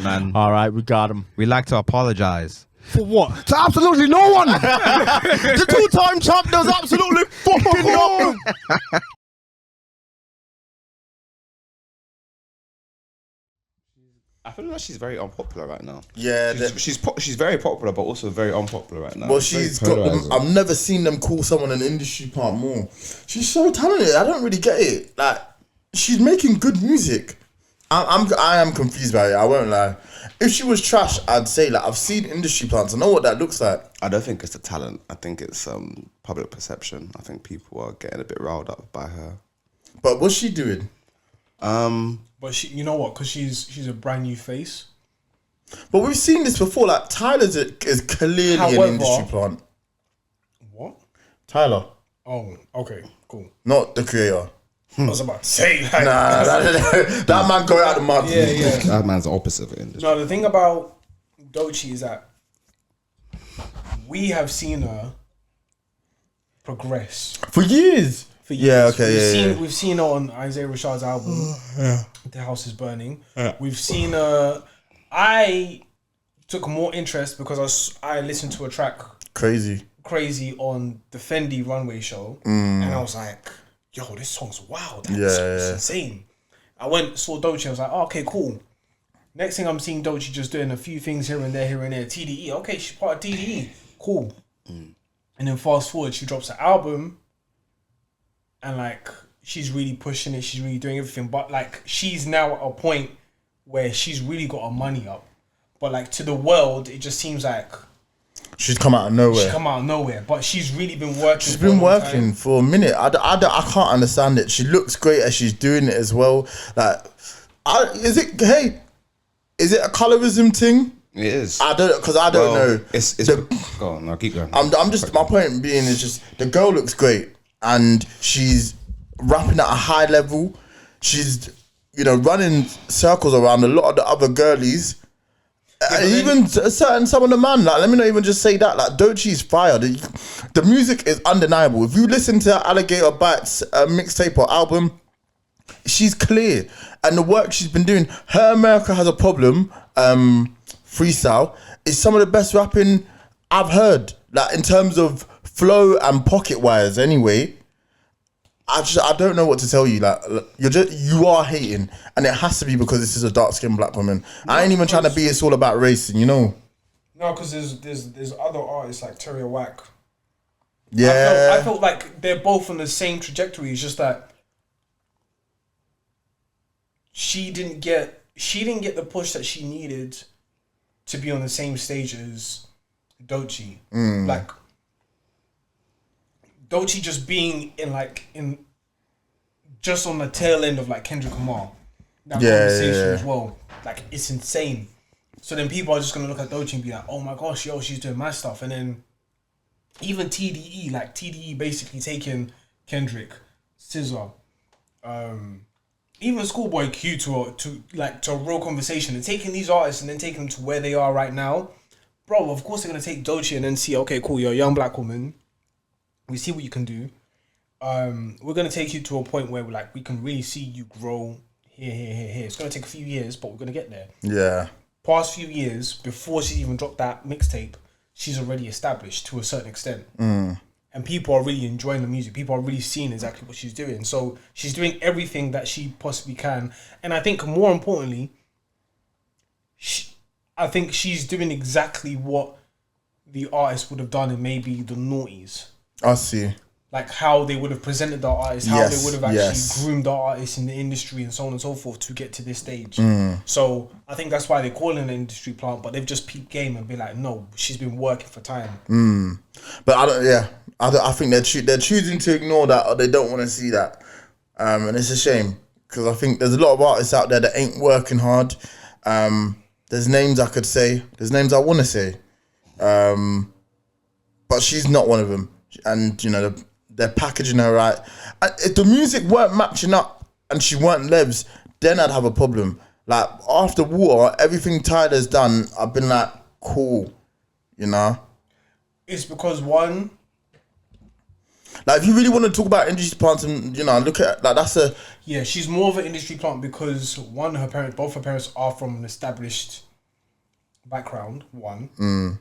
man. All right, we got him. We like to apologize. For what? To absolutely no one. The two-time champ does absolutely fucking nothing. I feel like she's very unpopular right now. Yeah, she's very popular, but also very unpopular right now. Well, It's she's very got them. polarizing. I've never seen them call someone an industry plant more. She's so talented. I don't really get it. Like, she's making good music. I am confused by it. I won't lie. If she was trash, I'd say like I've seen industry plants. I know what that looks like. I don't think it's the talent. I think it's public perception. I think people are getting a bit riled up by her. But what's she doing? But she, you know what? Because she's a brand new face. But we've seen this before. Like Tyler's is clearly However, an industry plant. What? Tyler, Oh, okay, cool. not the creator. I was about to say like, Nah, that man go out the mud. yeah. That man's the opposite of it. Industry. No, the thing about Doechii is that we have seen her progress For years. for years. Yeah, okay, We've seen her on Isaiah Rashad's album, The House is Burning. We've seen her. I took more interest because I listened to a track Crazy. on the Fendi Runway show, and I was like, yo, this song's wild. It's insane. I went, saw Doechii, I was like, oh, okay, cool. Next thing I'm seeing Doechii just doing a few things here and there. TDE, okay, she's part of TDE, cool. And then fast forward, she drops an album, and like she's really pushing it. She's really doing everything, but like she's now at a point where she's really got her money up. But like to the world, it just seems like She's come out of nowhere. she's come out of nowhere. But she's really been working. She's for a been long working time. for a minute. I can't understand it. She looks great as she's doing it as well. Like, is it a colorism thing? It is. I don't know. It's go on. I'll keep going. I'm just, my point being is just the girl looks great and she's rapping at a high level. She's running circles around a lot of the other girlies. Even some of the man, like, let me not even just say that. Like, Doechii's fire. The music is undeniable. If you listen to Alligator Bites mixtape or album, she's clear, and the work she's been doing. Her America Has a Problem freestyle is some of the best rapping I've heard. Like in terms of flow and pocket wires. Anyway, I don't know what to tell you. Like you are hating, and it has to be because this is a dark skinned black woman. I ain't even trying to be. It's all about racing, No, because there's other artists like Terry Wack. Yeah, I felt like they're both on the same trajectory. It's just that she didn't get the push that she needed to be on the same stage as Doechii. Like Doechii just being in just on the tail end of like Kendrick Lamar. That conversation as well. Like it's insane. So then people are just gonna look at Doechii and be like, oh my gosh, yo, she's doing mad stuff. And then even TDE basically taking Kendrick, SZA, even Schoolboy Q to a real conversation and taking these artists and then taking them to where they are right now. Bro, of course they're gonna take Doechii and then see, okay, cool, you're a young black woman. We see what you can do. We're gonna take you to a point where we can really see you grow here. It's gonna take a few years, but we're gonna get there. yeah. Past few years, before she even dropped that mixtape, she's already established to a certain extent. And people are really enjoying the music. People are really seeing exactly what she's doing. So she's doing everything that she possibly can. And I think more importantly, I think she's doing exactly what the artist would have done in maybe the noughties. I see. Like how they would have presented the artist, how they would have actually yes. groomed the artist in the industry and so on and so forth to get to this stage. So I think that's why they call it an industry plant, but they've just peeped game and be like, no, she's been working for time. But I think they're choosing to ignore that, or they don't want to see that, and it's a shame because I think there's a lot of artists out there that ain't working hard. There's names I could say, there's names I want to say, but she's not one of them. And they're packaging her right. If the music weren't matching up and she weren't Lebs, then I'd have a problem. Like after Water, everything Tyler's done, I've been like, cool, It's because one, like if you really want to talk about industry plants and look at like she's more of an industry plant because one, both her parents are from an established background. One, Mm.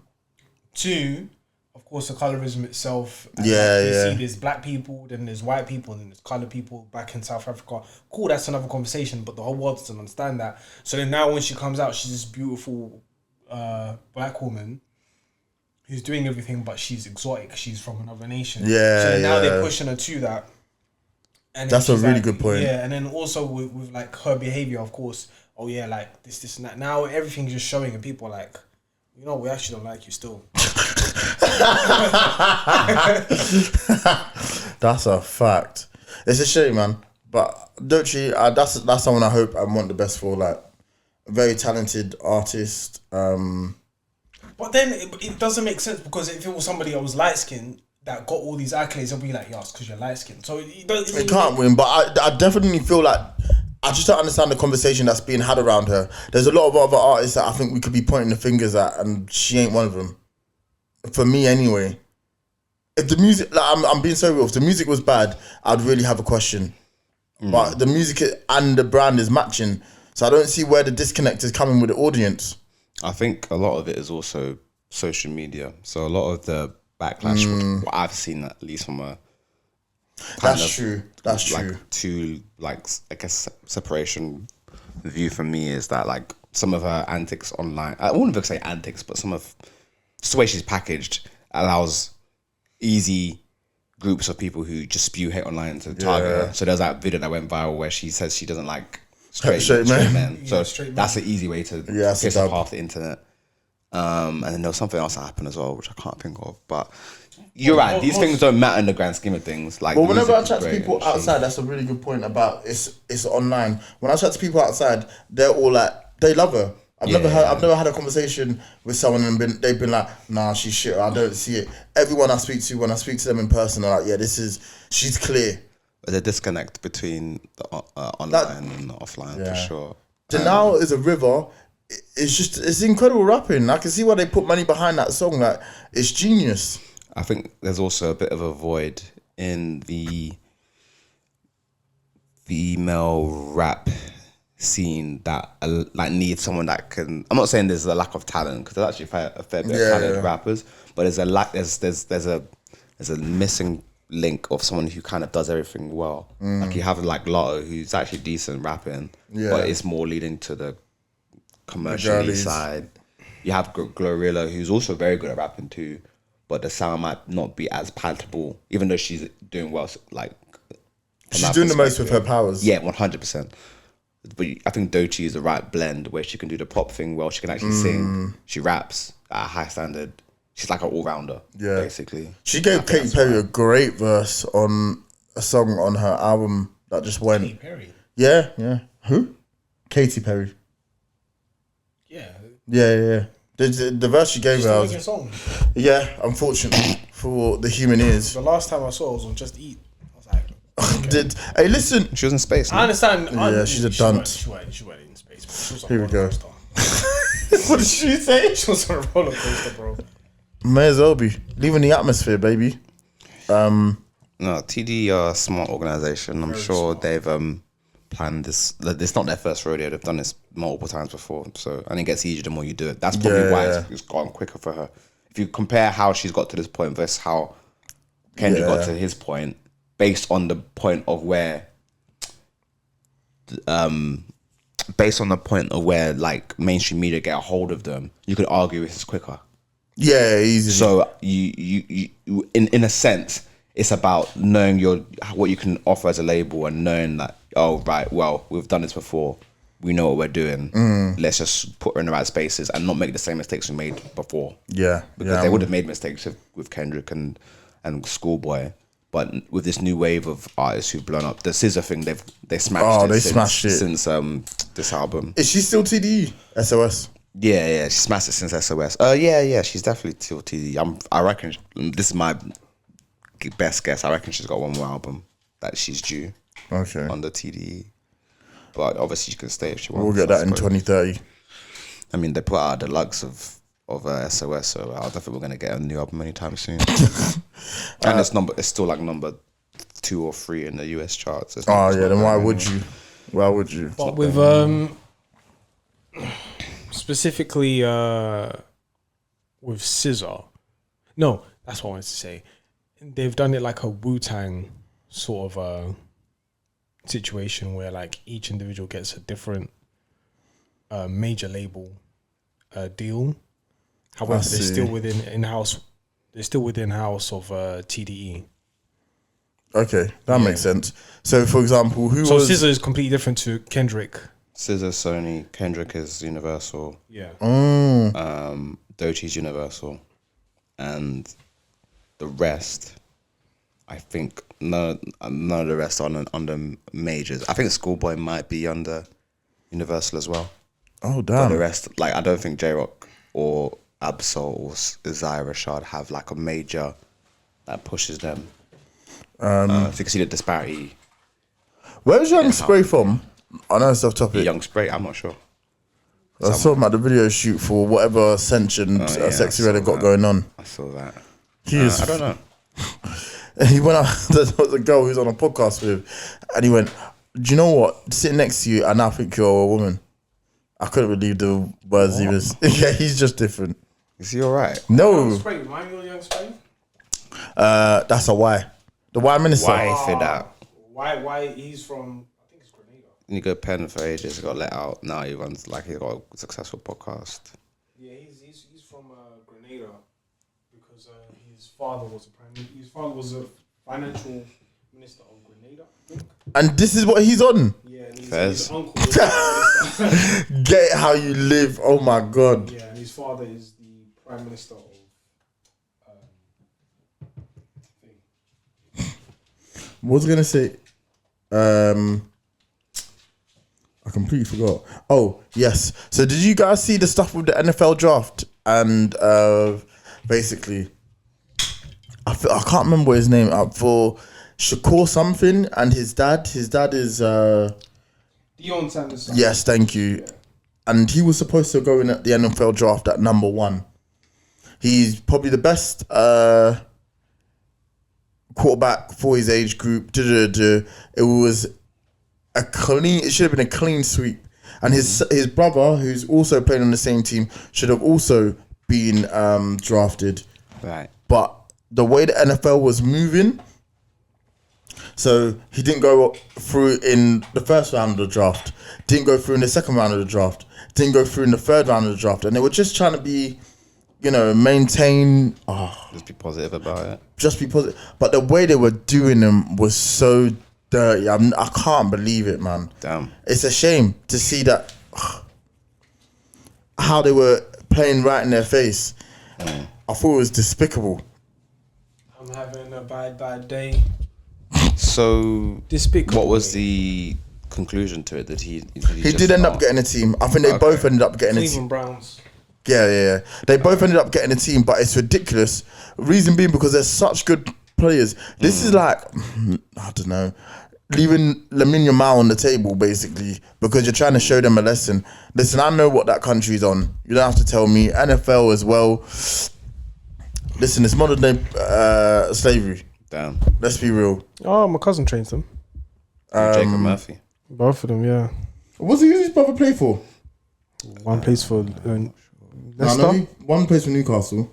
two. Of course, the colorism itself. And Yeah, you yeah. see there's black people, then there's white people, and then there's colored people back in South Africa. Cool, that's another conversation, but the whole world doesn't understand that. So then now when she comes out, she's this beautiful black woman who's doing everything, but she's exotic. She's from another nation. Yeah, So then now yeah. they're pushing her to that. And then That's a she's really like- good point. Yeah, and then also with like her behavior, of course. Oh yeah, like this and that. Now everything's just showing, and people are like, you know, we actually don't like you still. That's a fact. It's a shame, man. But Doechii, that's someone I hope and want the best for. Like, a very talented artist. But then it doesn't make sense, because if it was somebody that was light skinned that got all these accolades, they'll be like, yeah, it's because you're light skinned. So It can't win, but I definitely feel like I just don't understand the conversation that's being had around her. There's a lot of other artists that I think we could be pointing the fingers at, and she ain't one of them. For me, anyway. If the music, like, I'm being so real. If the music was bad, I'd really have a question. But the music and the brand is matching, so I don't see where the disconnect is coming with the audience. I think a lot of it is also social media. So a lot of the backlash, what I've seen at least from a That's true. That's like true. to like I guess separation view for me is that like some of her antics online, I wouldn't even say antics, but some of just the way she's packaged allows easy groups of people who just spew hate online to target her. So there's that video that went viral where she says she doesn't like straight men. So that's an easy way to piss off half the internet. And then there was something else that happened as well, which I can't think of. But you're right; these things don't matter in the grand scheme of things. Like, Well, whenever I music chat is to great people and she- outside, that's a really good point about it's online. When I chat to people outside, they're all like, they love her. I've never had a conversation with someone and they've been like, nah, she's shit. I don't see it. Everyone I speak to, when I speak to them in person, are like, yeah, she's clear. There's a disconnect between the online and the offline for sure. Janelle is a river. It's incredible rapping. I can see why they put money behind that song. Like, it's genius. I think there's also a bit of a void in the female rap scene that like needs someone that can. I'm not saying there's a lack of talent, because there's actually a fair bit of talented rappers, but there's a lack. There's a missing link of someone who kind of does everything well. Like you have like Lotto, who's actually decent rapping, but it's more leading to the commercially side. You have Glorilla, who's also very good at rapping too, but the sound might not be as palatable, even though she's doing well. Like She's doing the most with her powers. Yeah, 100%. But I think Doechii is the right blend where she can do the pop thing well. She can actually sing. She raps at a high standard. She's like an all-rounder, basically. She gave Katy Perry a great verse on a song on her album that just went. Katy Perry. Yeah. Who? Katy Perry. Yeah. Yeah. The verse she gave She's her, still I making was, songs. yeah, unfortunately for the human ears. The last time I saw her was on Just Eat. I was like, Hey, listen. She was in space. I understand. Yeah, she's a dunt. She weren't in space. But she was on Here a we go. roller coaster. What did she say? She was on a roller coaster, bro. May as well be. Leaving the atmosphere, baby. No, TD are a smart organisation. I'm sure they've planned this. It's not their first rodeo. They've done this multiple times before. So, and it gets easier the more you do it. That's probably why it's gone quicker for her. If you compare how she's got to this point versus how Kendrick got to his point, based on the point of where, like mainstream media get a hold of them, you could argue this is quicker. Yeah, easy. So you in a sense, it's about knowing what you can offer as a label and knowing that, oh right, well, we've done this before, we know what we're doing. Let's just put her in the right spaces and not make the same mistakes we made before. Yeah, because they would have made mistakes with Kendrick and Schoolboy, but with this new wave of artists who've blown up, the Scissor thing, they smashed it. They smashed it since this album. Is she still TDE? SOS? Yeah, she smashed it since SOS. Yeah, she's definitely still TD. I reckon this is my best guess. I reckon she's got one more album that she's due. Okay. On the TDE, but obviously she can stay if she wants. We'll get that in 2030. I mean, they put out a deluxe of SOS, so I don't think we're gonna get a new album anytime soon. And it's still like number 2 or 3 in the US charts. Then why would you? Why would you? But with specifically with Scissor. No, that's what I wanted to say. They've done it like a Wu-Tang sort of situation where like each individual gets a different major label deal. However, they're still within in-house. They're still within house of TDE. Okay, that makes sense. So, for example, So Scissor is completely different to Kendrick. SZA, Sony, Kendrick is Universal. Yeah. Doechii's Universal, and the rest, I think none of the rest are under majors. I think Schoolboy might be under Universal as well. Oh But the damn! rest, like I don't think J Rock or Absol or Isaiah Rashad have like a major that pushes them. So you can see the disparity. Where's Young Spray from? I know it's off topic. Young Spray, I'm not sure. I saw him at the video shoot for whatever Ascension Sexy Red got going on. I saw that. He is. I don't know. He went out. There was a girl who's on a podcast with, and he went, "Do you know what? Sitting next to you, and I think you're a woman." I couldn't believe the words he was. Yeah, he's just different. Is he alright? No, Spray, remind me of Young Spray. that's a why. The why minister. Why for that? Why he's from? I think it's Grenada. Nico Penn for ages got let out. Now he runs like he's got a successful podcast. Yeah, he's from Grenada because his father was a financial minister of Grenada, I think. And this is what he's on. Yeah, and Fez. his uncle was prime minister. Get it how you live. Oh my god. Yeah, and his father is the prime minister of What was I gonna say? I completely forgot. Oh yes. So did you guys see the stuff with the NFL draft and basically, I can't remember what his name up for Shakur something and his dad. His dad is Deion Sanders. yes, thank you. And he was supposed to go in at the NFL draft at number 1. He's probably the best quarterback for his age group. It was it should have been a clean sweep. And his brother, who's also playing on the same team, should have also been drafted. Right. But the way the NFL was moving, so he didn't go through in the first round of the draft, didn't go through in the second round of the draft, didn't go through in the third round of the draft. And they were just trying to be, maintain... Just be positive about it. just be positive. But the way they were doing them was so dirty. I can't believe it, man. Damn. It's a shame to see that how they were playing right in their face. I thought it was despicable. I'm having a bad day. So, Despicable. what was the conclusion to it? He Did end up getting a team. I think they both ended up getting a team. Cleveland Browns. Yeah. They both ended up getting a team, but it's ridiculous. Reason being because they're such good players. This is like, I don't know, leaving Lamine Yamal on the table basically because you're trying to show them a lesson. Listen, I know what that country's on. You don't have to tell me. NFL as well. Listen, it's modern day slavery. Damn. Let's be real. Oh, my cousin trains them. Jacob Murphy. Both of them, yeah. What's his brother play for? One plays for I Leicester. know one plays for Newcastle.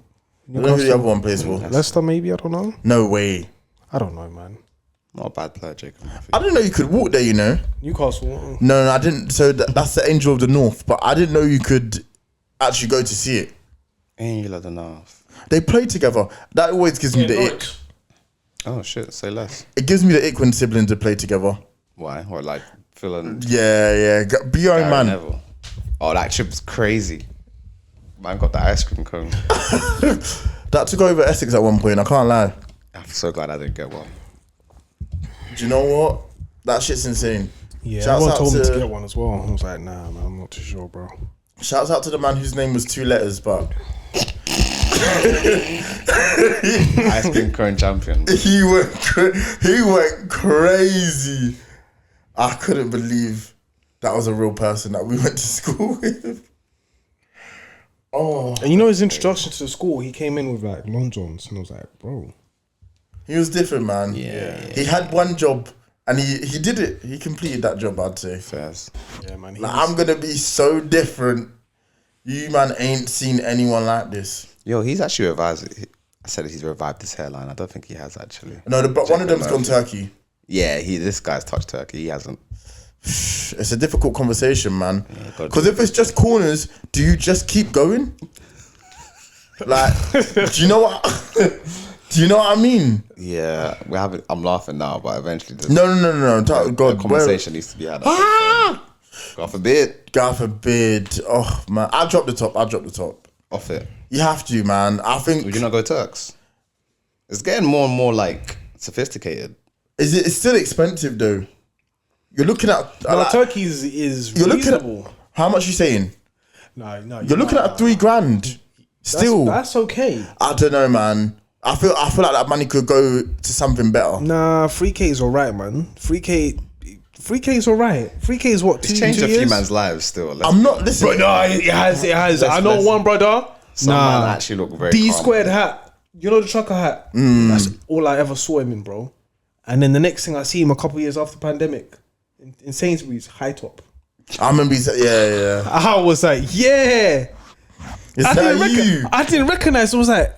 I don't know who the other one plays for. Leicester, maybe. I don't know. No way. I don't know, man. Not a bad player, Jacob Murphy. I didn't know you could walk there, Newcastle. No, I didn't. So that's the Angel of the North, but I didn't know you could actually go to see it. Angel of the North. They play together. That always gives me the ick. Oh shit, say less. It gives me the ick when siblings play together. Why? Or like Phil and Yeah. Be your own Gary man. Neville. Oh, that trip was crazy. Man got the ice cream cone. That took over Essex at one point. I can't lie. I'm so glad I didn't get one. Do you know what? That shit's insane. Yeah, Shouts everyone out told me to- to get one as well. I was like, nah, man, I'm not too sure, bro. Shouts out to the man whose name was 2 letters, but Ice cream cone champion. he went crazy. I couldn't believe that was a real person that we went to school with. Oh, And you know his introduction to the school, he came in with like long johns, and I was like, bro. he was different, man. Yeah. He had one job and he did it. He completed that job, I'd say. Fairs. Yeah, man. Like, I'm gonna be so different You man ain't seen anyone like this. Yo, he's actually revised. I said he's revived his hairline. I don't think he has actually. No, but one of them's gone turkey. Yeah, this guy's touched turkey. He hasn't. It's a difficult conversation, man. Yeah, Because if it's just corners, do you just keep going? Like, do you know what? Do you know what I mean? Yeah, we have. I'm laughing now, but eventually, No. God, the conversation needs to be had. God forbid. God forbid. Oh man, I'll drop the top. Off it. You have to, man. I think. Would you not go Turks? It's getting more and more like sophisticated. It's still expensive though. You're looking at turkey is you're reasonable. looking at how much you saying? No. You're looking at $3,000. Still, that's okay. I don't know, man. I feel like that money could go to something better. Nah, 3K is alright, man. 3K is alright. 3K is what? It's changed a few man's lives still. I'm not listening. Bro, no, it has. I know one brother. Some man actually look very D calm. squared hat. You know the trucker hat? That's all I ever saw him in, bro. And then the next thing I see him a couple years after pandemic in Sainsbury's, high top. I remember yeah. I was like, yeah. I didn't recognize. I was like,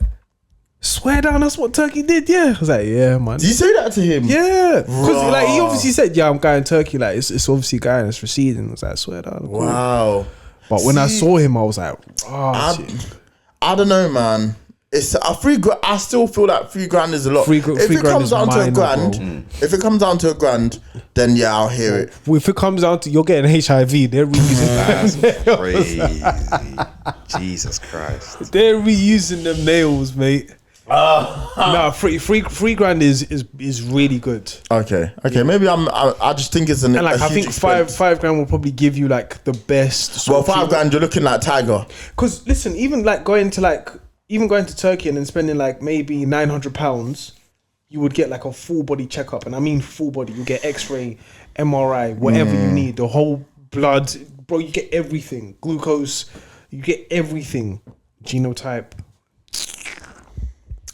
swear down, that's what Turkey did. Yeah, I was like, yeah, man. Did you say that to him? Yeah, because like he obviously said, yeah, I'm going Turkey. Like it's obviously going, it's receding. I was like, swear down. Cool. Wow. But when I saw him, I was like, I don't know, man. It's a $3,000. I still feel like $3,000 is a lot. If it comes down to if it comes down to $1,000, then yeah, I'll hear it. If it comes down to you're getting HIV, they're reusing That's crazy. Jesus Christ. They're reusing them nails, mate. Nah, $3,000 is really good. Okay. Maybe I just think it's And like a I huge think expense. $5,000 will probably give you like the best. Well, $5,000 you're looking like Tiger. Because listen, even going to Turkey and then spending like maybe £900, you would get like a full body checkup, and I mean full body. You get X-ray, MRI, whatever you need, the whole blood, bro. You get everything, glucose, you get everything, genotype.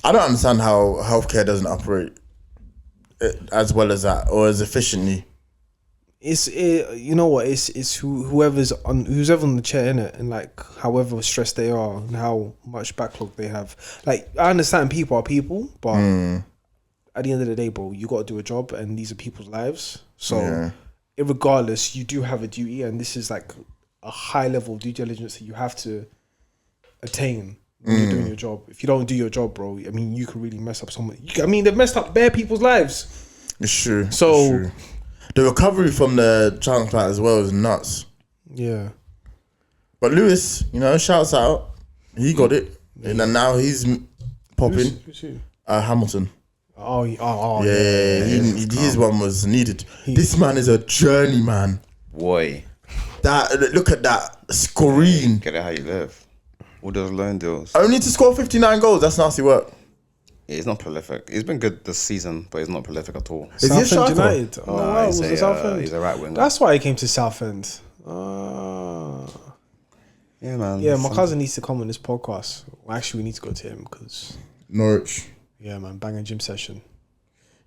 I don't understand how healthcare doesn't operate as well as that or as efficiently. You know what? It's whoever's on the chair in it, and like however stressed they are and how much backlog they have. Like I understand people are people, but at the end of the day, bro, you got to do a job, and these are people's lives. So, regardless, you do have a duty, and this is like a high level of due diligence that you have to attain when you're doing your job. If you don't do your job, bro, I mean, you can really mess up someone. I mean, they've messed up bare people's lives. It's true. So. It's true. The recovery from the transplant as well is nuts. Yeah. But Lewis, shouts out. He got it. And then now he's popping. Who's who? Hamilton. Oh, Yeah. His one was needed. This man is a journeyman. Boy. Look at that screen. Get it how you live. All those loan deals. Only to score 59 goals. That's nasty work. Yeah, he's not prolific. He's been good this season, but he's not prolific at all. Is he a Southend striker? United. Oh, No, wow, he's was a, it Southend? he's a right winger. That's why he came to Southend. Yeah, man. Yeah, my cousin needs to come on this podcast. Well, actually, we need to go to him because, Norwich. yeah, man, banging gym session.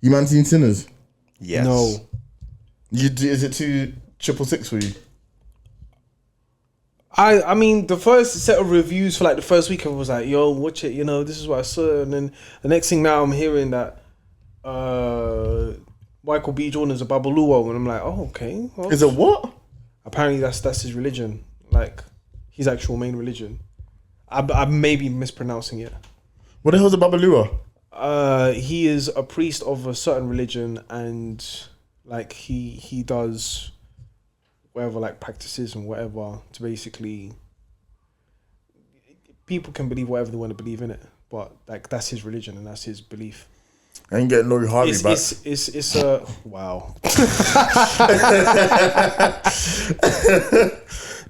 You man seen Sinners? Yes. No. Is it too 666 for you? I mean, the first set of reviews for like the first week, I was like, yo, watch it, this is what I saw. And then the next thing now I'm hearing that Michael B. Jordan's a Babaluo. And I'm like, oh, okay. Well, Is it what? apparently that's his religion. Like, his actual main religion. I may be mispronouncing it. What the hell's a Babalua? He is a priest of a certain religion, and like he does whatever, like practices and whatever to basically, people can believe whatever they want to believe in it, but like that's his religion and that's his belief. I ain't getting Laurie Harvey back. It's a wow.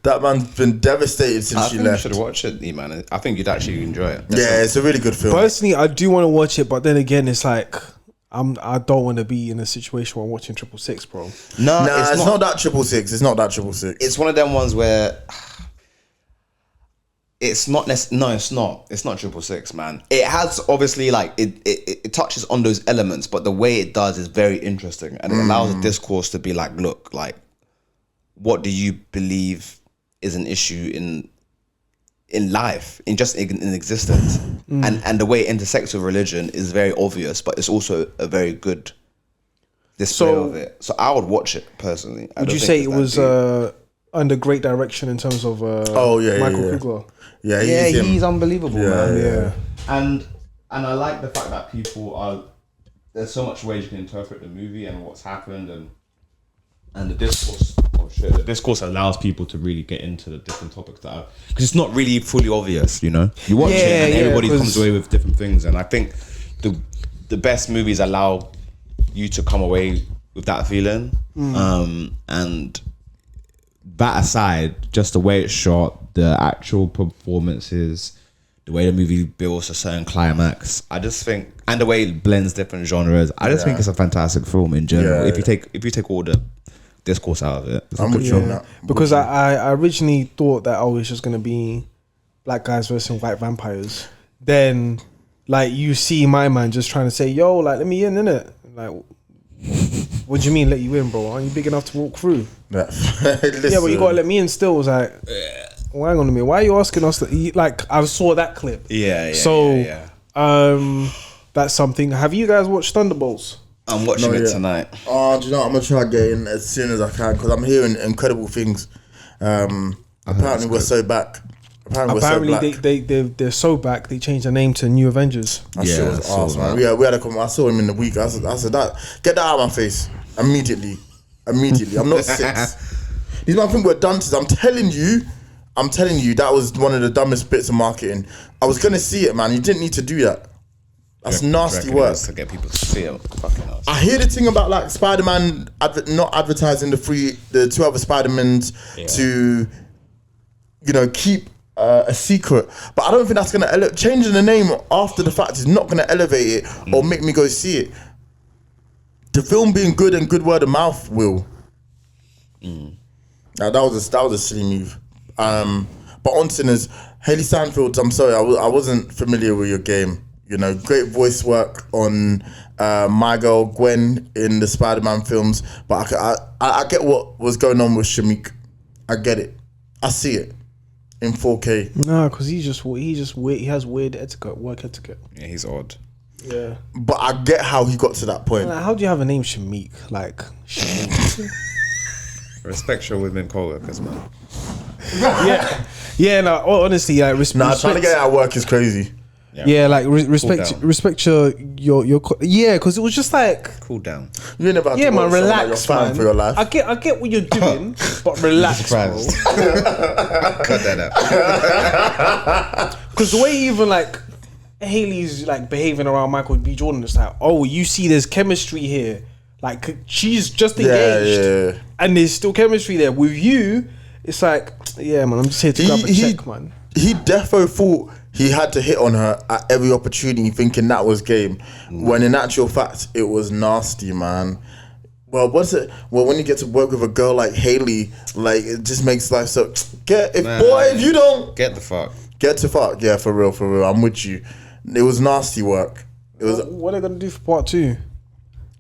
That man's been devastated since I she think you left. should watch it, Eman. I think you'd actually enjoy it. Yeah, it's a really good film. Personally, I do want to watch it, but then again, it's like I don't want to be in a situation where I'm watching 666, bro. No, Nah, it's not that 666. It's not that 666. It's one of them ones where it's not. No, it's not. It's not 666, man. It has obviously like it touches on those elements, but the way it does is very interesting, and it allows the discourse to be like, look, like, what do you believe is an issue in in life, in existence, and the way it intersects with religion is very obvious, but it's also a very good display of it. So I would watch it personally. Would you say it was under great direction in terms of Michael Kugler? Yeah, he's unbelievable, man. Yeah. And I like the fact that people are. There's so much ways you can interpret the movie and what's happened and the discourse. Oh shit! The discourse allows people to really get into the different topics that are, because it's not really fully obvious. You know, you watch it and everybody comes away with different things, and I think the best movies allow you to come away with that feeling. And that aside, just the way it's shot, the actual performances, the way the movie builds a certain climax, I just think, and the way it blends different genres, I just think it's a fantastic film in general. If you take all the discourse out of it, it's a good film. that. Because I originally thought that it's just gonna be black guys versus white vampires. Then, like, you see my man just trying to say, "Yo, like, let me in, innit?" Like, what do you mean let you in, bro? Aren't you big enough to walk through? Yeah, Yeah, but you gotta let me in still. It was like, well, hang on a minute, why are you asking us that? Like, I saw that clip. That's something. Have you guys watched Thunderbolts? I'm watching it tonight. Oh, do you know what? I'm gonna try to get in as soon as I can because I'm hearing incredible things. Apparently we're so back. Apparently they're so back. They changed their name to New Avengers. That shit was awesome, man. We had a comment. I saw him in the week. I said that, get that out of my face immediately. I'm not 6. These man think we're dunces. I'm telling you, that was one of the dumbest bits of marketing. I was gonna see it, man. You didn't need to do that. That's nasty work. To get people to see it. Fucking hell. I hear the thing about like Spider-Man not advertising the 2 other Spider-Mans to, you know, keep a secret, but I don't think that's gonna changing the name after the fact is not gonna elevate it or make me go see it. The film being good and good word of mouth will. Now that was a silly move. But on Sinners, Haley Steinfeld, I'm sorry, I wasn't familiar with your game. You know, great voice work on my girl Gwen in the Spider-Man films, but I get what was going on with Shameik. I get it. I see it in 4K. No, because he's weird. He has weird work etiquette. Yeah, he's odd. Yeah, but I get how he got to that point. Like, how do you have a name Shameik? Like, Shameik. Respect your women co-workers, man. Yeah. No, honestly, like, respect. Trying to get out of work is crazy. Yeah, like respect your yeah, because it was just like cool down. You ain't about to man, relax, like you're man. for your life. I get what you're doing, but relax, bro. Cut that out. Because the way even like Haley's like behaving around Michael B. Jordan, it's like, oh, you see, there's chemistry here. Like, she's just engaged, and there's still chemistry there. With you, it's like, yeah, man, I'm just here to grab a check, man. He defo thought he had to hit on her at every opportunity, thinking that was game. When in actual fact, it was nasty, man. Well, what's it? Well, when you get to work with a girl like Haley, like, it just makes life so. If you don't get the fuck, yeah, for real, I'm with you. It was nasty work. It was. What are they gonna do for part 2?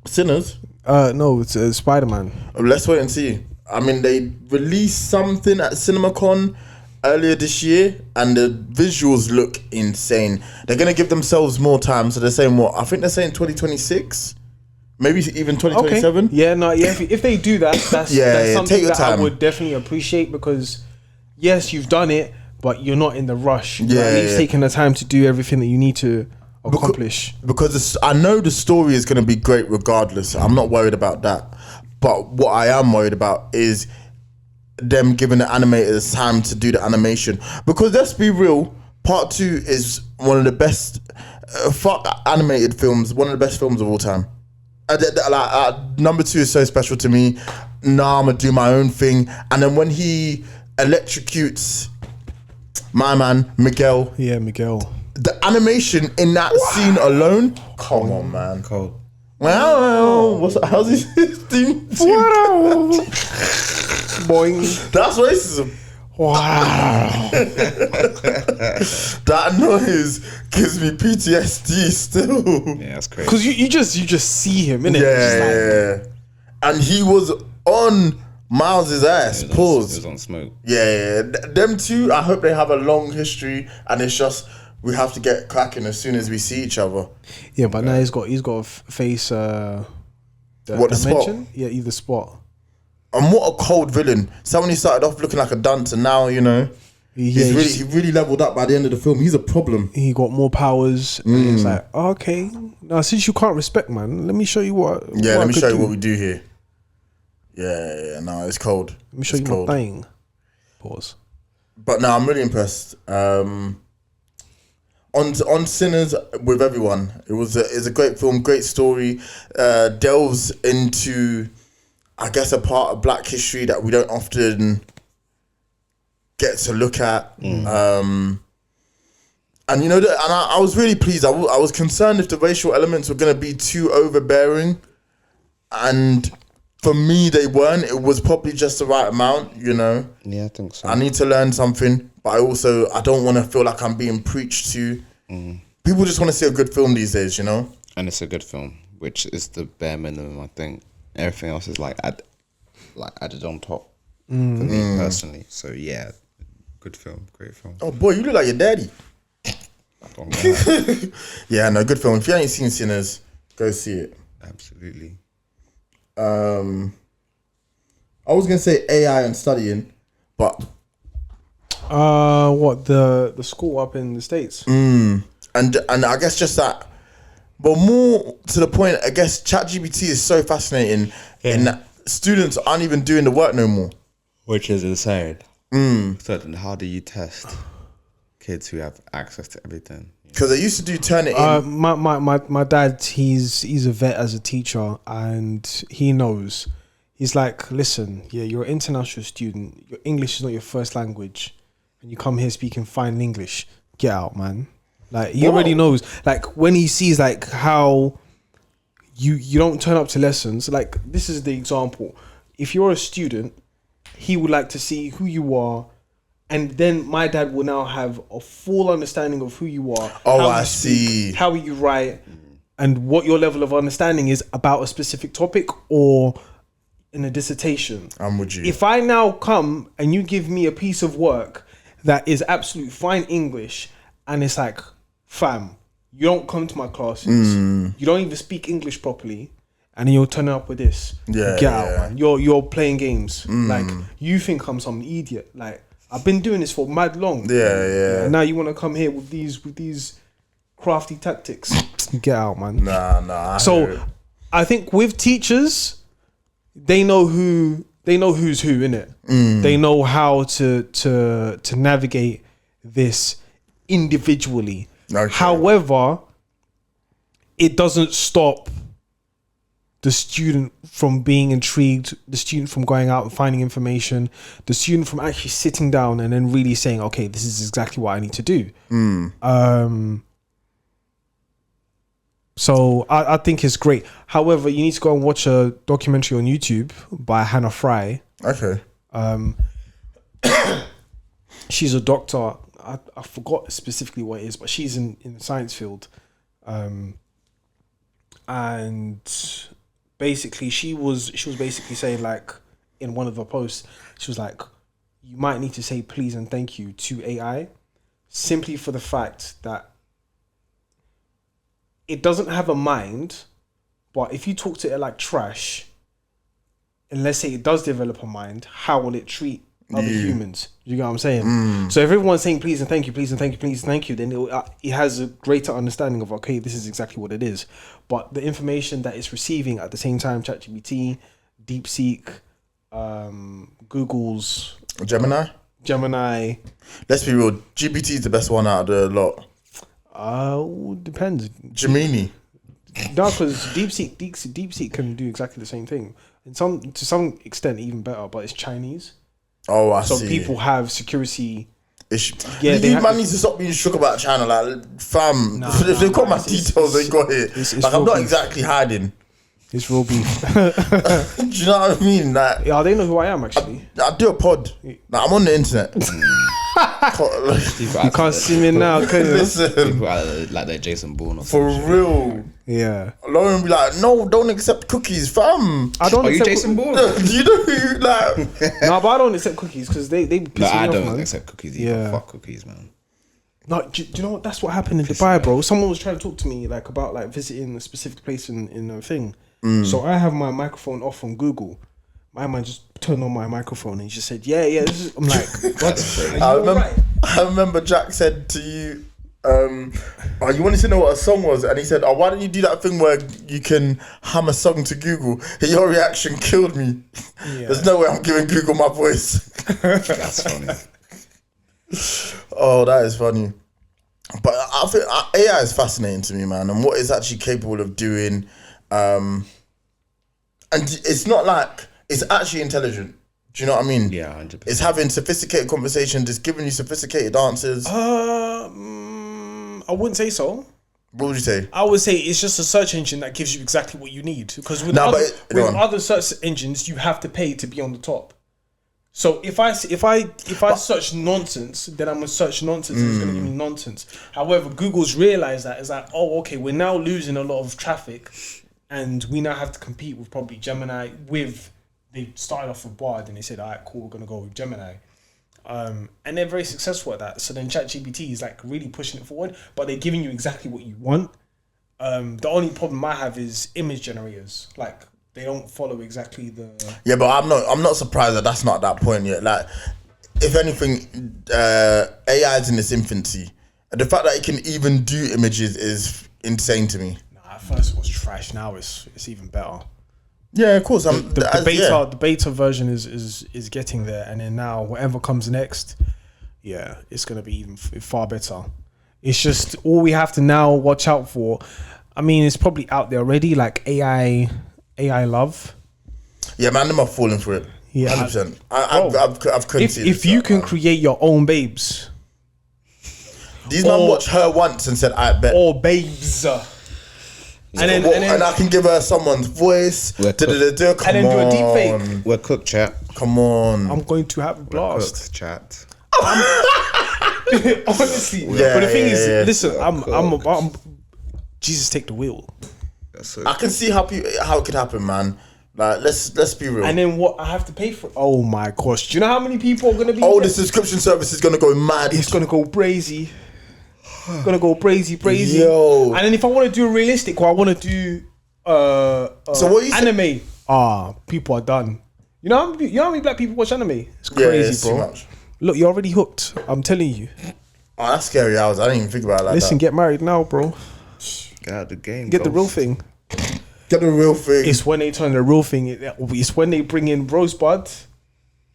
Sinners? No, it's Spider-Man. Let's wait and see. I mean, they released something at CinemaCon earlier this year, and the visuals look insane. They're gonna give themselves more time, so they're saying what? I think they're saying 2026, maybe even 2027. Okay. Yeah, no, yeah. If they do that, that's something take your that time. I would definitely appreciate, because yes, you've done it, but you're not in the rush. You're at least taking the time to do everything that you need to accomplish. Because I know the story is gonna be great regardless. I'm not worried about that. But what I am worried about is them giving the animators time to do the animation, because let's be real, part 2 is one of the best animated films, one of the best films of all time. Number 2 is so special to me. Nah, I'm gonna do my own thing. And then when he electrocutes my man Miguel, the animation in that scene alone, come on, man. Cold. Wow, how's his theme? Boing. That's racism. Wow. That noise gives me PTSD still. Yeah, that's crazy. Because you just see him, innit? Yeah. And he was on Miles' ass. It Pause. was on smoke. Yeah. Them two, I hope they have a long history, and it's just we have to get cracking as soon as we see each other. Yeah, but now he's got to face What, the Spot? Dimension? Yeah, either Spot. And what a cold villain! Someone who started off looking like a dunce, and now Yeah, he really leveled up by the end of the film. He's a problem. he got more powers. And it's like, okay, now since you can't respect, man, let me show you what. Yeah, what let I me could show you do. what we do here. Yeah, no, it's cold. Let me show It's you cold. my thing. Pause. But no, I'm really impressed. On Sinners with everyone, it's a great film, great story. Delves into, I guess, a part of Black history that we don't often get to look at. And I was really pleased. I was concerned if the racial elements were going to be too overbearing, and for me they weren't. It was probably just the right amount. Yeah, I think so. I need to learn something, but I don't want to feel like I'm being preached to. People just want to see a good film these days, And it's a good film, which is the bare minimum. I think everything else is added on top for me personally. So yeah, good film, great film. Oh boy, you look like your daddy. I don't know. Yeah, no, good film. If you ain't seen Sinners, go see it. Absolutely. I was gonna say AI and studying, but What the school up in the States? and I guess just that, but more to the point, I guess ChatGPT is so fascinating in that students aren't even doing the work no more. Which is insane. So then how do you test kids who have access to everything? Because they used to do Turnitin. My dad, he's a vet as a teacher, and he knows. He's like, listen, yeah, you're an international student. Your English is not your first language, and you come here speaking fine English. Get out, man. Like he already knows. Like when he sees like how you don't turn up to lessons. Like this is the example. If you're a student, he would like to see who you are. And then my dad will now have a full understanding of who you are. Oh, how I you speak, see. how you write, and what your level of understanding is about a specific topic or in a dissertation. I'm with you. If I now come and you give me a piece of work that is absolute fine English, and it's like, fam, you don't come to my classes, you don't even speak English properly, and then you're turning up with this. Yeah, Get out, yeah. man. You're playing games. Like you think I'm some idiot. Like I've been doing this for mad long. Yeah. And now you want to come here with these crafty tactics. Get out, man. Nah. So I think with teachers, they know who's who, innit? They know how to navigate this individually. Okay. However, it doesn't stop the student from being intrigued, the student from going out and finding information, the student from actually sitting down and then really saying, okay, this is exactly what I need to do. So I think it's great. However, you need to go and watch a documentary on YouTube by Hannah Fry. Okay. She's a doctor. I forgot specifically what it is, but she's in the science field. And basically she was basically saying, like, in one of her posts, she was like, you might need to say please and thank you to AI simply for the fact that it doesn't have a mind, but if you talk to it like trash, and let's say it does develop a mind, how will it treat other humans? You get what I'm saying? So if everyone's saying please and thank you, please and thank you, please and thank you, then it has a greater understanding of, okay, this is exactly what it is. But the information that it's receiving at the same time, ChatGPT, DeepSeek, Google's Gemini. Let's be real. GPT is the best one out of the lot. Depends. Gemini. No, because DeepSeek can do exactly the same thing. To some extent, even better. But it's Chinese. Oh, I So see. people have security. Yeah, they you have- man needs to stop being shook about China. Like, fam, Nah, if they've got my it's- details, they got it. it's Like, I'm real not beef. exactly hiding. It's real beef. Do you know what I mean? Like, Yeah, they know who I am actually. I do a pod. Like, I'm on the internet. You can't see me now, can you? Listen, People like they're Jason Bourne or for something. real. Yeah. Lauren be like, no, don't accept cookies, fam. I don't Are you accept Jason Bourne? You know who, like, No, but I don't accept cookies because they piss No, me I off, don't man. accept cookies either. Yeah. Fuck cookies, man. No, do you know what? That's what happened in Dubai, bro. Someone was trying to talk to me like about like visiting a specific place in a thing. So I have my microphone off on Google. My man just turned on my microphone and he just said, "Yeah, yeah." This is, I'm like, "What?" I remember Jack said to you, oh, you wanted to know what a song was, and he said, "Oh, why don't you do that thing where you can hum a song to Google?" Your reaction killed me. Yeah. There's no way I'm giving Google my voice. That's funny. Oh, that is funny. But I think AI is fascinating to me, man, and what it's actually capable of doing. And it's not like it's actually intelligent. Do you know what I mean? Yeah, 100%. It's having sophisticated conversations. It's giving you sophisticated answers. I wouldn't say so. What would you say? I would say it's just a search engine that gives you exactly what you need. Because with, No, other, but go on. other search engines, you have to pay to be on the top. So if I search nonsense, then I'm gonna search nonsense. And it's gonna give me nonsense. However, Google's realized that it's like, oh, okay, we're now losing a lot of traffic, and we now have to compete with probably Gemini. They started off with Bard, and they said, all right, cool, we're gonna go with Gemini. And they're very successful at that. So then ChatGPT is like really pushing it forward, but they're giving you exactly what you want. The only problem I have is image generators. Like they don't follow exactly the. Yeah, but I'm not surprised that that's not at that point yet. Like, if anything, AI is in its infancy. The fact that it can even do images is insane to me. Nah, at first it was trash. Now it's even better. Yeah, of course. The beta version is getting there, and then now whatever comes next, yeah, it's gonna be even far better. It's just all we have to now watch out for. I mean, it's probably out there already, like AI love. Yeah, man, them are falling for it. Yeah. 100%. I've conceded. If you can create your own babes these men watch her once and said, "I bet." or babes, and then I can give her someone's voice. We're Come and then do a deep fake. We're cooked, chat. Come on. I'm going to have a blast. Cooked, chat. Honestly, Yeah, but the thing yeah, is, yeah. listen, I'm Jesus, take the wheel. I can see how it could happen, man. Like, let's be real. And then what I have to pay for? Oh my gosh! Do you know how many people are gonna be? The subscription service is gonna go mad. It's gonna go brazy. Gonna go brazy. Yo. And then if I want to do a realistic, or I want to do So what you anime, people are done. You know how many black people watch anime? It's Yeah, crazy, it's bro. too much. Look, you're already hooked. I'm telling you. Oh, that's scary hours. I didn't even think about it like Listen, that. get married now, bro. Get out the game. Get the real Ghost. thing. Get the real thing. It's when they turn the real thing. It's when they bring in Rosebud,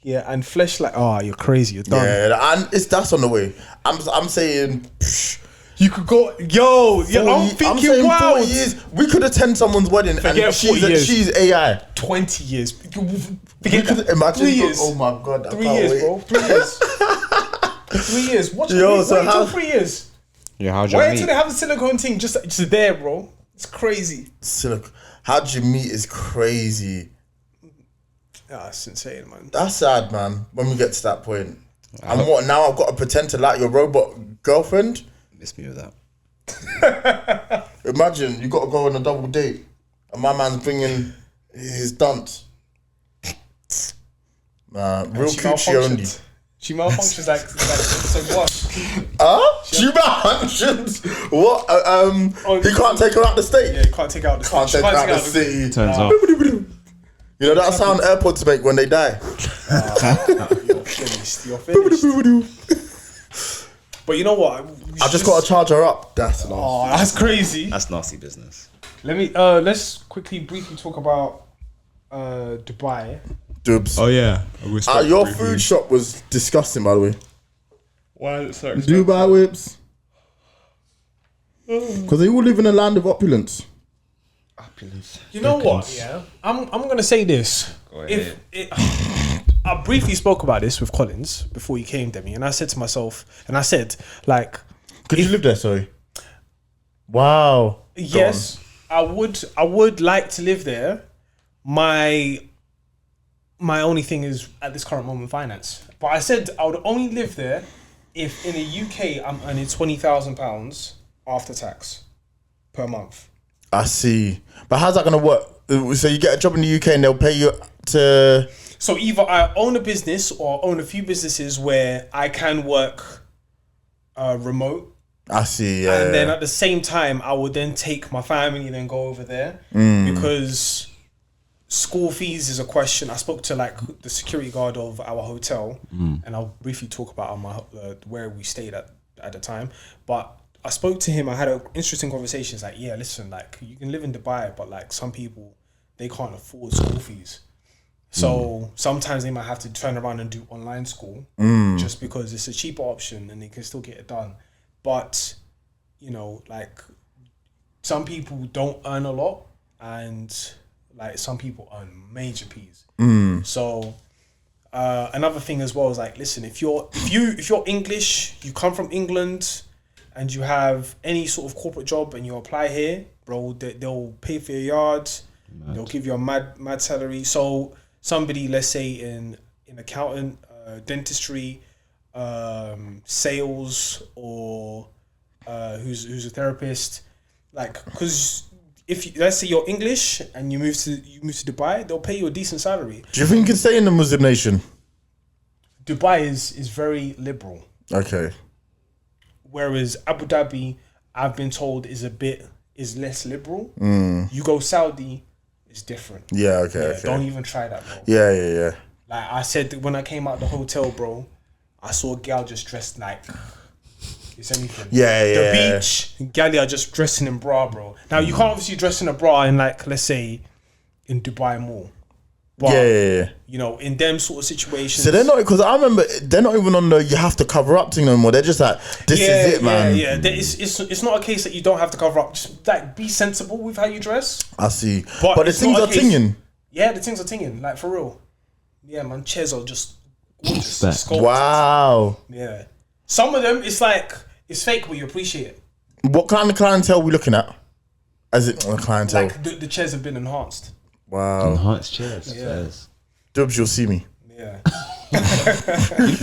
yeah, and Fleshlight. Oh, you're crazy. You're done. Yeah, and that's on the way. I'm saying. You could go, I'm thinking saying 40 wild. years. We could attend someone's wedding Forget and 40 years. she's AI. 20 years. We Forget could that. imagine. 3 years. Oh my god. I 3 can't years, wait. bro. 3 years. 3 years. Watch Yo, wait so until how- 3 years. Yeah, how'd you Wait meet? until they have a silicone thing just there, bro. It's crazy. How'd you meet is crazy. It's insane, man. That's sad, man. When we get to that point. And what now? I've got to pretend to like your robot girlfriend. Miss me with that. Imagine you got to go on a double date, and my man's bringing his dunce. Real She coochie only. malfunctioned. She malfunctions like so what? She malfunctions. What? He can't take her out the state. Yeah, you can't take out the Can't take her out the city. Turns off. You know that sound AirPods make when they die. You're finished. But you know what? I just got to charge her up. That's nice. Oh, that's crazy. That's nasty business. Let's briefly talk about Dubai. Dubs. Oh yeah. Your food shop was disgusting, by the way. Why is it so expensive? Dubai whips. Because they all live in a land of opulence. You know what? Yeah, I'm gonna say this. I briefly spoke about this with Collins before he came, Demi, and I said to myself, like, Could you live there? Sorry. Wow. yes, I would like to live there. My only thing is at this current moment finance. But I said I would only live there if in the UK I'm earning £20,000 after tax per month. I see. But how's that gonna work? So you get a job in the UK and they'll pay you to. So either I own a business or own a few businesses where I can work remote. I see. Yeah. And then at the same time, I would then take my family and then go over there because school fees is a question. I spoke to like the security guard of our hotel, and I'll briefly talk about where we stayed at the time. But I spoke to him. I had an interesting conversation. It's like, yeah, listen, like you can live in Dubai, but like some people they can't afford school fees. So sometimes they might have to turn around and do online school just because it's a cheaper option and they can still get it done. But, you know, like some people don't earn a lot and like some people earn major P's. So another thing as well is like, listen, if you're English, you come from England and you have any sort of corporate job and you apply here, bro, they'll pay for your yard, they'll give you a mad salary. So somebody, let's say in accountant, dentistry, sales, or who's a therapist, like, because let's say you're English and you move to Dubai, they'll pay you a decent salary. Do you think you can stay in the Muslim nation? Dubai is very liberal, Okay. whereas Abu Dhabi, I've been told, is less liberal. You go Saudi, it's different. Yeah. Okay. Don't even try that, bro. Yeah. Like I said, when I came out the hotel, bro, I saw a gal just dressed like it's anything. Yeah. The beach, gal are just dressing in bra, bro. Now you can't obviously dress in a bra in like, let's say, in Dubai Mall. But, Yeah. you know, in them sort of situations. So they're not, because I remember they're not even on the you have to cover up thing no more. They're just like, this is it, man. Yeah. It's not a case that you don't have to cover up. Just like be sensible with how you dress. I see. But the it's things not are a case- tinging. Yeah, the things are tinging, like for real. Yeah, man, chairs are just gorgeous. That- sculpted. Wow. Yeah. Some of them, it's like, it's fake, but you appreciate it. What kind of clientele are we looking at? As it clientele? Like, the chairs have been enhanced. Wow. Enhanced chairs. Yeah. Dubs, you'll see me. Yeah.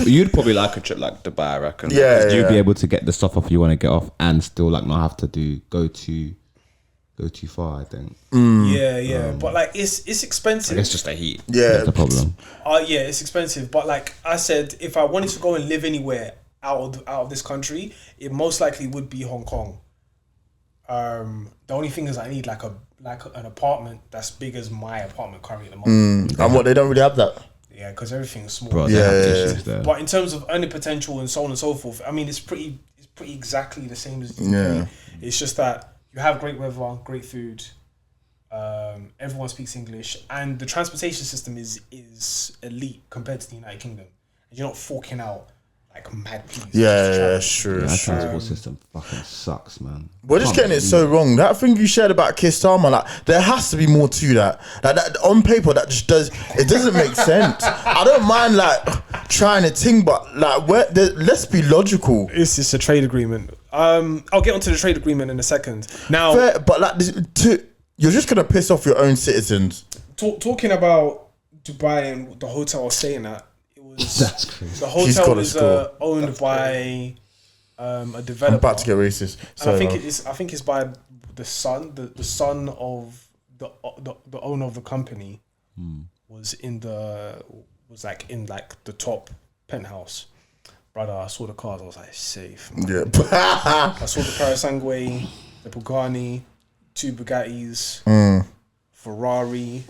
You'd probably like a trip like Dubai, I reckon. Yeah. Because you'd be able to get the stuff off you want to get off and still like not have to go too far, I think. Yeah. But like, it's expensive. It's just the heat. Yeah. That's the problem. Yeah, it's expensive. But like I said, if I wanted to go and live anywhere out of this country, it most likely would be Hong Kong. The only thing is I need like an apartment that's big as my apartment currently at the moment. And what, they don't really have that? Yeah, because everything's small. Bro, Yeah, they have yeah, issues there. But in terms of earning potential and so on and so forth, I mean, it's pretty exactly the same as the UK. Yeah. It's just that you have great weather, great food. Everyone speaks English, and the transportation system is elite compared to the United Kingdom. And you're not forking out like mad peas. Yeah, sure. Yeah, that transport system fucking sucks, man. We're just getting it so wrong. That thing you shared about Kier Starmer, like, there has to be more to that. Like, that on paper, that just doesn't make sense. I don't mind like trying to ting, but like, let's be logical. It's just a trade agreement. I'll get onto the trade agreement in a second. Now, Fair, but like, you're just gonna piss off your own citizens. talking about Dubai and the hotel I was staying at, it was That's crazy. the He's hotel got a is score. owned by a developer. I'm about to get racist. And So, I think it's by the son of the owner of the company was in the top penthouse. Brother, I saw the cars. I was like, safe. Man. yeah. I saw the Parasangue, the Pagani, 2 Bugattis, Ferrari,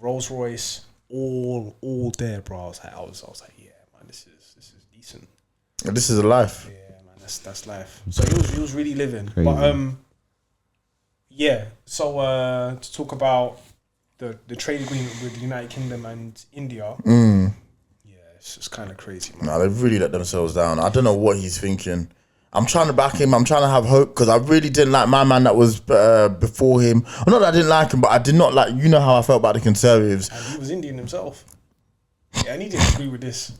Rolls Royce, all there, bro. I was like, yeah, man, this is decent. This is a life. Yeah, man, that's life. So he was really living. Crazy. But yeah. So to talk about the trade agreement with the United Kingdom and India. Yeah, it's just kind of crazy, man. No, they've really let themselves down. I don't know what he's thinking. I'm trying to back him. I'm trying to have hope because I really didn't like my man that was before him. Well, not that I didn't like him, but I did not like. You know how I felt about the Conservatives. And he was Indian himself. Yeah, and he didn't agree with this.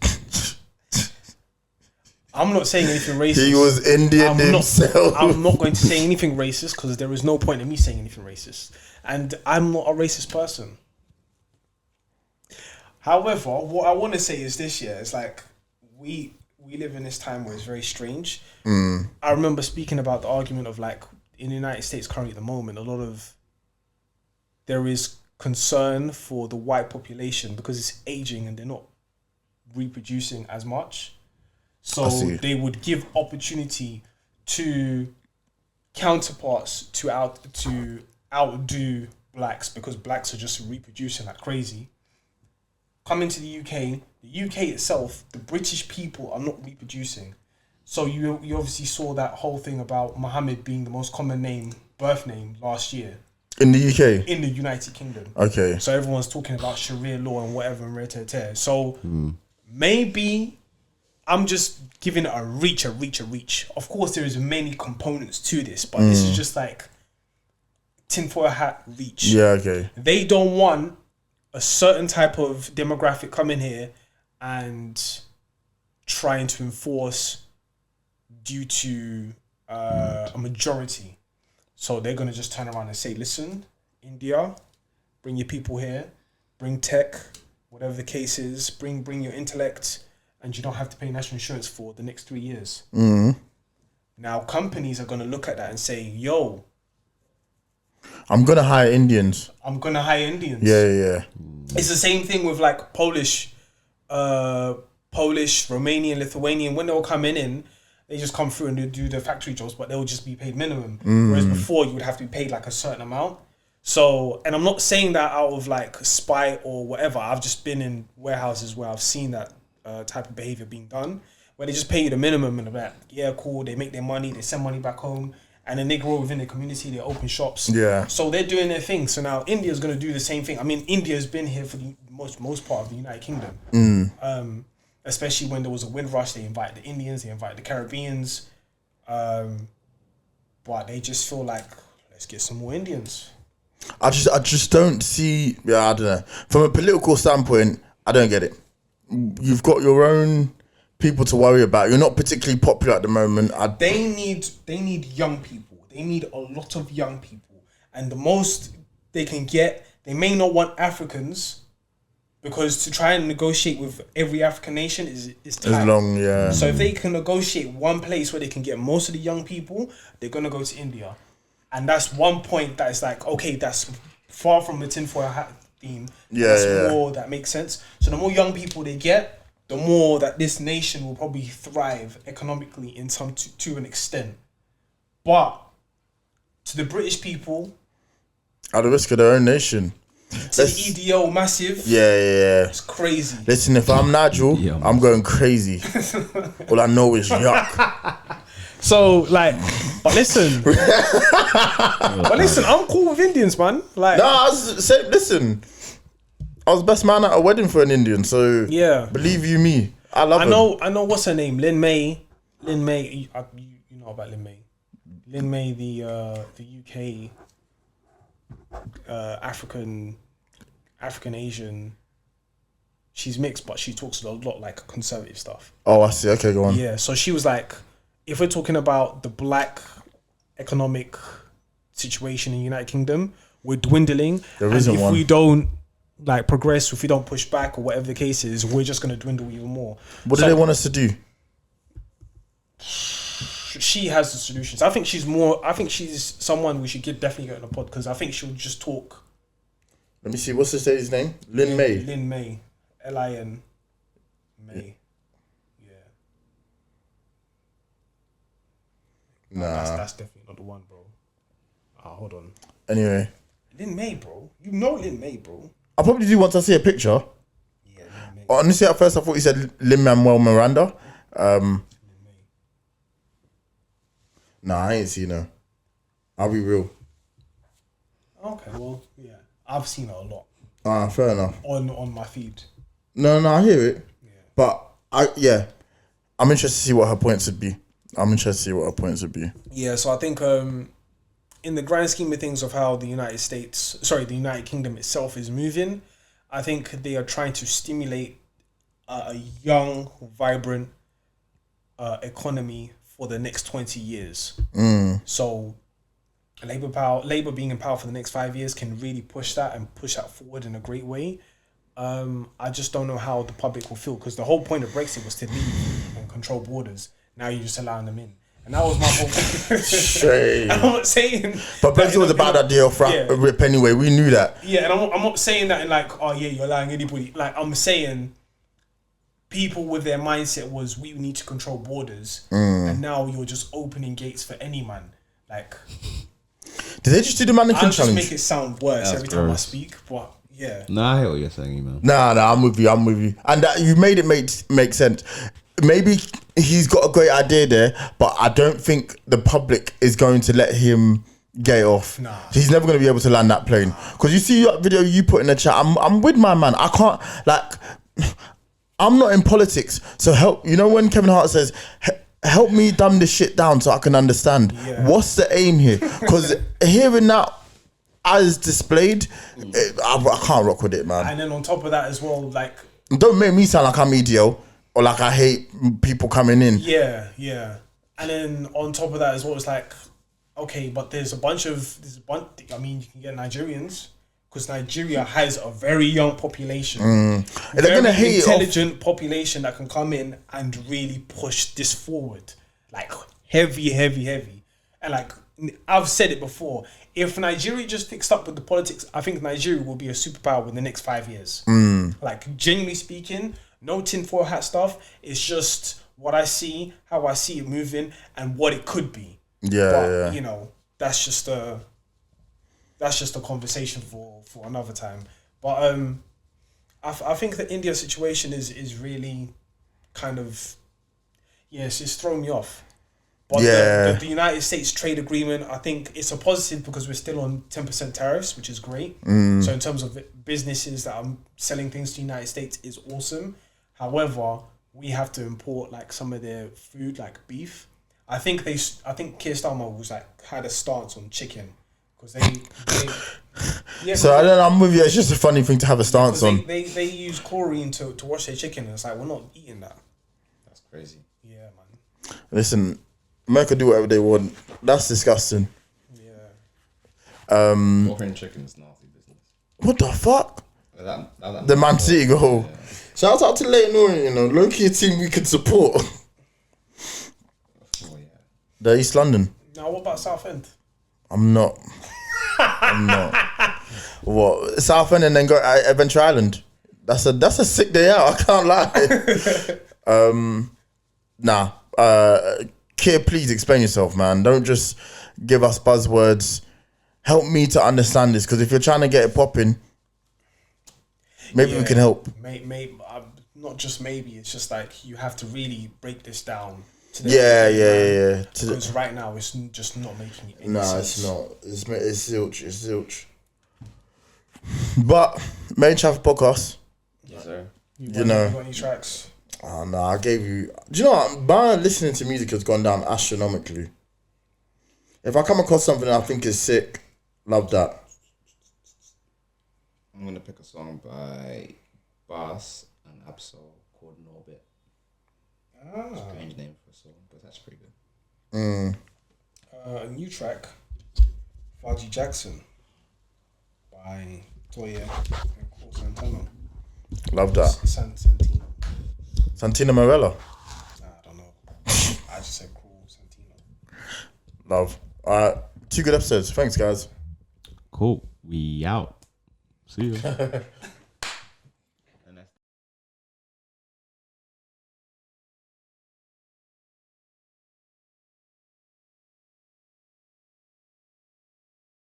I'm not saying anything racist. He was Indian himself. I'm not going to say anything racist because there is no point in me saying anything racist. And I'm not a racist person. However, what I want to say is this, yeah, it's like we we live in this time where it's very strange. I remember speaking about the argument of like in the United States currently at the moment, there is concern for the white population because it's aging and they're not reproducing as much. So they would give opportunity to counterparts to outdo blacks because blacks are just reproducing like crazy. Coming to the UK itself, the British people are not reproducing. So you obviously saw that whole thing about Mohammed being the most common birth name last year. In the UK? In the United Kingdom. Okay. So everyone's talking about Sharia law and whatever and rare. So maybe I'm just giving it a reach. Of course, there is many components to this, but this is just like tinfoil hat reach. Yeah, okay. They don't want a certain type of demographic coming here and trying to enforce due to a majority. So they're going to just turn around and say, listen, India, bring your people here, bring tech, whatever the case is, bring your intellect, and you don't have to pay national insurance for the next 3 years. Now, companies are going to look at that and say, yo, I'm going to hire Indians. Yeah. It's the same thing with like Polish, Romanian, Lithuanian. When they'll come in, they just come through and they do the factory jobs, but they'll just be paid minimum. Whereas before, you would have to be paid like a certain amount. So, and I'm not saying that out of like spite or whatever. I've just been in warehouses where I've seen that type of behavior being done, where they just pay you the minimum and they're like, yeah, cool. They make their money, they send money back home, and then they grow within the community. They open shops. Yeah. So they're doing their thing. So now India's going to do the same thing. I mean, India's been here for the most part of the United Kingdom. Especially when there was a wind rush, they invited the Indians, they invited the Caribbeans, but they just feel like, let's get some more Indians. I just don't see. Yeah, I don't know. From a political standpoint, I don't get it. You've got your own people to worry about. You're not particularly popular at the moment. They need young people. They need a lot of young people, and the most they can get. They may not want Africans, because to try and negotiate with every African nation is tight. It's long, yeah. So if they can negotiate one place where they can get most of the young people, they're gonna go to India, and that's one point that is like, okay, that's far from the tinfoil hat theme. More that makes sense. So the more young people they get, the more that this nation will probably thrive economically in to an extent. But to the British people, at the risk of their own nation. To the EDO massive. Yeah. It's crazy. Listen, if I'm Nigel, I'm going crazy. All I know is yuck. So, like, but listen, I'm cool with Indians, man. Like, no, listen, I was best man at a wedding for an Indian, so yeah, believe you me, I love him. I know what's her name, Lin May, you know about Lin May. Lin May, the UK African Asian. She's mixed, but she talks a lot like conservative stuff. Oh, I see. Okay, go on. Yeah, so she was like, if we're talking about the black economic situation in the United Kingdom, we're dwindling. There isn't one. If we don't like progress, if we don't push back or whatever the case is, we're just going to dwindle even more. What do they want us to do? She has the solutions. I think she's someone we should definitely get on the pod, because I think she'll just talk. Let me see. What's this lady's name? Lin May. Lin May. Lin May. Yeah. Nah. That's definitely not the one, bro. Hold on. Anyway. Lin May, bro. You know Lin May, bro. I probably do once I see a picture. Yeah, Lin May. Honestly, at first I thought you said Lin-Manuel Miranda. Nah, I ain't seen her. I'll be real. Okay, well, yeah. I've seen her a lot. Fair enough. On my feed. No, I hear it. Yeah. But I'm interested to see what her points would be. Yeah, so I think in the grand scheme of things of how the United Kingdom itself is moving, I think they are trying to stimulate a young, vibrant economy for the next 20 years. So Labour being in power for the next 5 years can really push that forward in a great way. I just don't know how the public will feel, because the whole point of Brexit was to leave and saying control borders. Now you're just allowing them in, and that was my whole thing. Shame. I'm not saying, But Brexit was a bad idea for rip anyway. We knew that. Yeah, and I'm not saying that in like, oh yeah, you're allowing anybody. Like I'm saying, people with their mindset was we need to control borders, and now you're just opening gates for any man. Like, did they just do the mannequin I'll just challenge? make it sound worse every time I gross. speak, but yeah. Nah, I hear what you're saying, man. Nah, I'm with you. And that you made it make sense. Maybe he's got a great idea there, but I don't think the public is going to let him get it off. Nah. He's never going to be able to land that plane. Because you see that video you put in the chat, I'm with my man. I can't, like, I'm not in politics. So help, you know when Kevin Hart says, help me dumb this shit down so I can understand. Yeah. What's the aim here? Because hearing that as displayed, I can't rock with it, man. And then on top of that as well, like, Don't make me sound like I'm EDO or like I hate people coming in. yeah. And then on top of that as well, it's like, okay, but there's a bunch. I mean, you can get Nigerians because Nigeria has a very young population. They're gonna hate it off. intelligent population that can come in and really push this forward, like heavy. And like I've said it before, if Nigeria just fixed up with the politics, I think Nigeria will be a superpower within the next 5 years. Like genuinely speaking, no tinfoil hat stuff. It's just what I see, how I see it moving, and what it could be. Yeah. You know, that's just a conversation for another time. But I think the India situation is really kind of, yes, it's thrown me off. But the United States trade agreement, I think it's a positive because we're still on 10% tariffs, which is great. So in terms of businesses that are selling things to the United States is awesome. However, we have to import like some of their food, like beef. I think Kier Starmer was like had a stance on chicken because they So I don't know, I'm with you. It's just a funny thing to have a stance on. They use chlorine to wash their chicken, and it's like we're not eating that. That's crazy. Yeah, man. Listen, America do whatever they want. That's disgusting. Yeah. Offering chicken is nasty business. What the fuck? That The Man City goal. Shout out to Leighton Orient, you know, low-key a team we could support. Oh, yeah. The East London. Now, what about Southend? I'm not. What? Southend and then go Adventure Island. That's a sick day out. I can't lie. Nah. Kier, please explain yourself, man. Don't just give us buzzwords. Help me to understand this, because if you're trying to get it popping, maybe we can help. Maybe not just maybe. It's just like you have to really break this down. Yeah. Because right now it's just not making any No, sense. it's not. It's zilch. But main Chafford podcast. Yes, sir. You got any tracks? Oh no, I gave you. Do you know what? My listening to music has gone down astronomically. If I come across something I think is sick, love that. I'm gonna pick a song by Bass and Absol called Norbit. Strange name for a song, but that's pretty good. A new track, Faji Jackson by Toya and Cool Santana. Love that. Santino. Santina Morella. Nah, I don't know. I just said Cool Santino. Love. Alright, 2 good episodes. Thanks, guys. Cool. We out. See you.